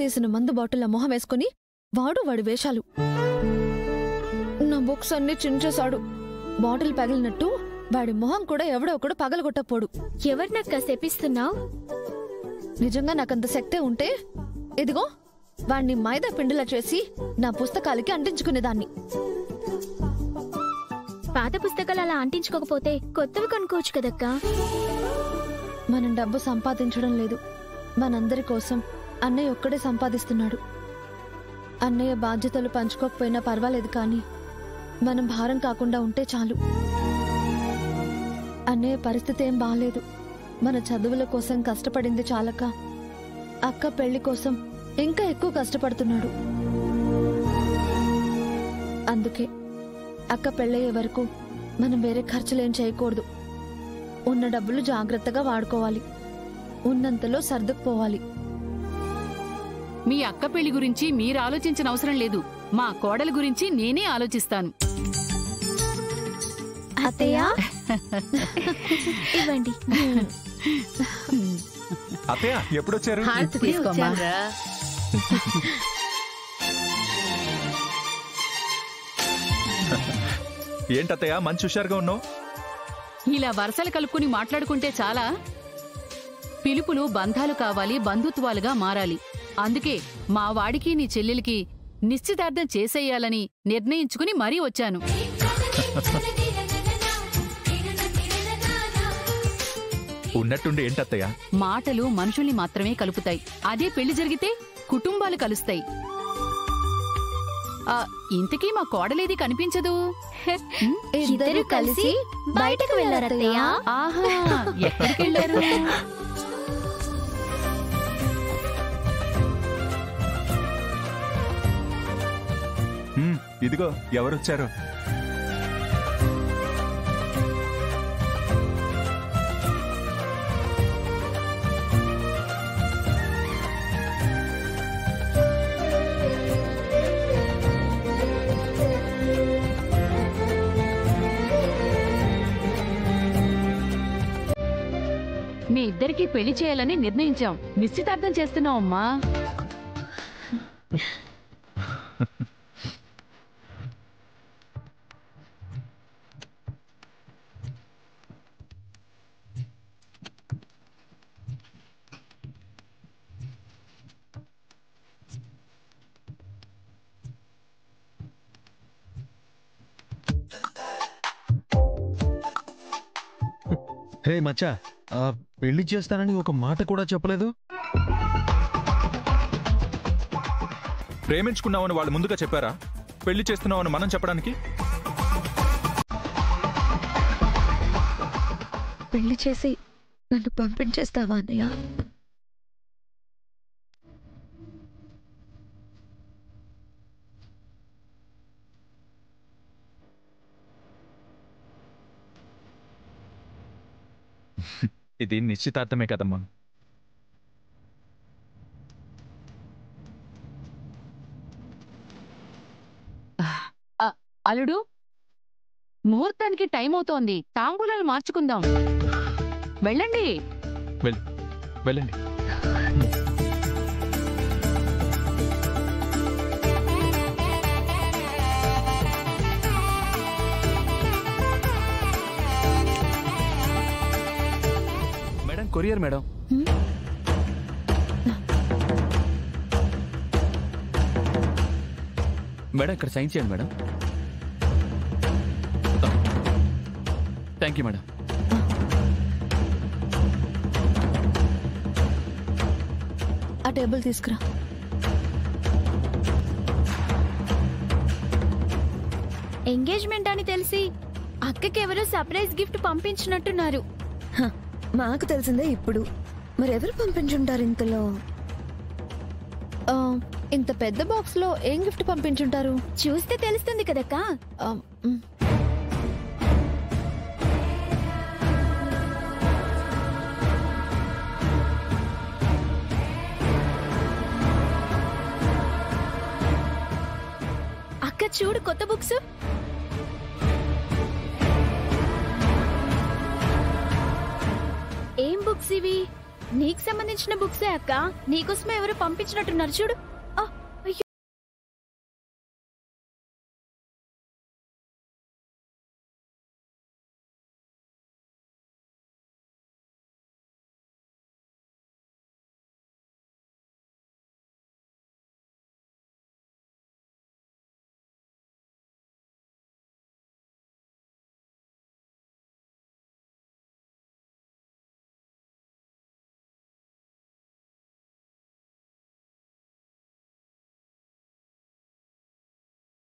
తీసిన మందు బాటిల్ మొహం వేసుకుని వాడి వేషాలు. నా బుక్స్ అన్ని చించేశాడు. బాటిల్ పగిలినట్టు వాడి మొహం కూడా ఎవడో ఒకడు పగలగొట్టపోడు. ఎవరినక్క శపిస్తున్నావు? నిజంగా నాకంత శక్తే ఉంటే ఇదిగో వాణ్ణి మైదా పిండిలా చేసి నా పుస్తకాలకి అంటించుకునేదాన్ని. పాత పుస్తకాలు అలా అంటించుకోకపోతే కొత్తవి కొనుక్కోవచ్చు కదక్కా. మనం డబ్బు సంపాదించడం లేదు, మనందరి కోసం అన్నయ్య ఒక్కడే సంపాదిస్తున్నాడు. అన్నయ్య బాధ్యతలు పంచుకోకపోయినా పర్వాలేదు, కానీ మనం భారం కాకుండా ఉంటే చాలు. అన్నయ్య పరిస్థితి ఏం బాలేదు. మన చదువుల కోసం కష్టపడింది చాలక అక్క పెళ్లి కోసం ఇంకా ఎక్కువ కష్టపడుతున్నాడు. అందుకే అక్క పెళ్ళయ్యే వరకు మనం వేరే ఖర్చులేం చేయకూడదు. ఉన్న డబ్బులు జాగ్రత్తగా వాడుకోవాలి, ఉన్నంతలో సర్దుకుపోవాలి. మీ అక్క పెళ్లి గురించి మీరు ఆలోచించిన అవసరం లేదు. మా కోడలి గురించి నేనే ఆలోచిస్తాను. అత్తయ్య ఇవ్వండి. అత్తయ్య ఎప్పుడొచ్చారు? ఏంటత్తయ్య మంచి హుషారుగా ఉన్నావు? ఇలా వరసలు కలుపుకుని మాట్లాడుకుంటే చాలా. పిలుపులు బంధాలు కావాలి, బంధుత్వాలుగా మారాలి. అందుకే మా వాడికి నీ చెల్లెలికి నిశ్చితార్థం చేసేయాలని నిర్ణయించుకుని మరీ వచ్చాను. ఉన్నట్టుండి ఏంటత్తయ్య? మాటలు మనుషుల్ని మాత్రమే కలుపుతాయి. అదే పెళ్లి జరిగితే కుటుంబాలు కలుస్తాయి. ఇంతకీ మా కోడలేది కనిపించదు. ఇద్దరు కలిసి బయటకు వెళ్ళారత్తయ్య. ఆహా, ఎక్కడికి వెళ్ళారు? ఇదిగో ఎవరొచ్చారు? మీ ఇద్దరికి పెళ్లి చేయాలని నిర్ణయించాం. నిశ్చితార్థం చేస్తున్నాం అమ్మా. హే మచ్చా, పెళ్లి చేస్తానని ఒక మాట కూడా చెప్పలేదు. ప్రేమించుకున్నామని వాళ్ళు ముందుగా చెప్పారా? పెళ్లి చేస్తున్నామని మనం చెప్పడానికి? పెళ్లి చేసి నన్ను పంపించేస్తావా అన్నయ్య? ఇది నిశ్చితార్థమే కదమ్మా. అల్లుడు, ముహూర్తానికి టైం అవుతోంది. తాంబూలాలు మార్చుకుందాం. వెళ్ళండి. వెళ్ళండి. Madam, courier madam. మేడం ఇక్కడ సైన్ చేయండి మేడం. Thank you madam. ఆ టేబుల్ తీసుకురా. ఎంగేజ్మెంట్ అని తెలిసి అక్కకి ఎవరో సర్ప్రైజ్ గిఫ్ట్ పంపించినట్టున్నారు. మాకు తెలిసిందే ఇప్పుడు. మరెవరు పంపించుంటారు ఇంతలో? ఇంత పెద్ద బాక్స్ లో ఏం గిఫ్ట్ పంపించుంటారు? చూస్తే తెలుస్తుంది కదక్కా. అక్క చూడు, కొత్త బుక్స్. ఏం బుక్స్ ఇవి? నీకు సంబంధించిన బుక్సే అక్క. నీకోసమే ఎవరు పంపించినట్టున్నారు చూడు. ఆ, అయ్యో.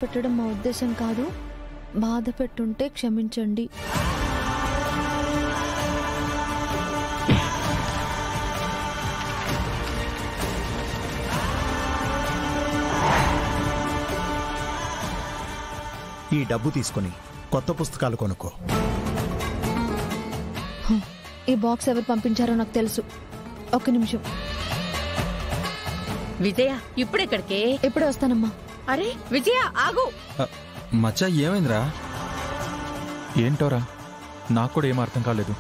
పెట్టడం మా ఉద్దేశం కాదు. బాధ పెట్టుంటే క్షమించండి. ఈ డబ్బు తీసుకుని కొత్త పుస్తకాలు కొనుక్కో. ఈ బాక్స్ ఎవరు పంపించారో నాకు తెలుసు. ఒక్క నిమిషం. విజయ ఇప్పుడెక్కడికే? ఇప్పుడే వస్తానమ్మా. అరే విజయ ఆగు. మచ్చా ఏమైందిరా? ఏంటోరా, నాకు కూడా ఏం అర్థం కాలేదు.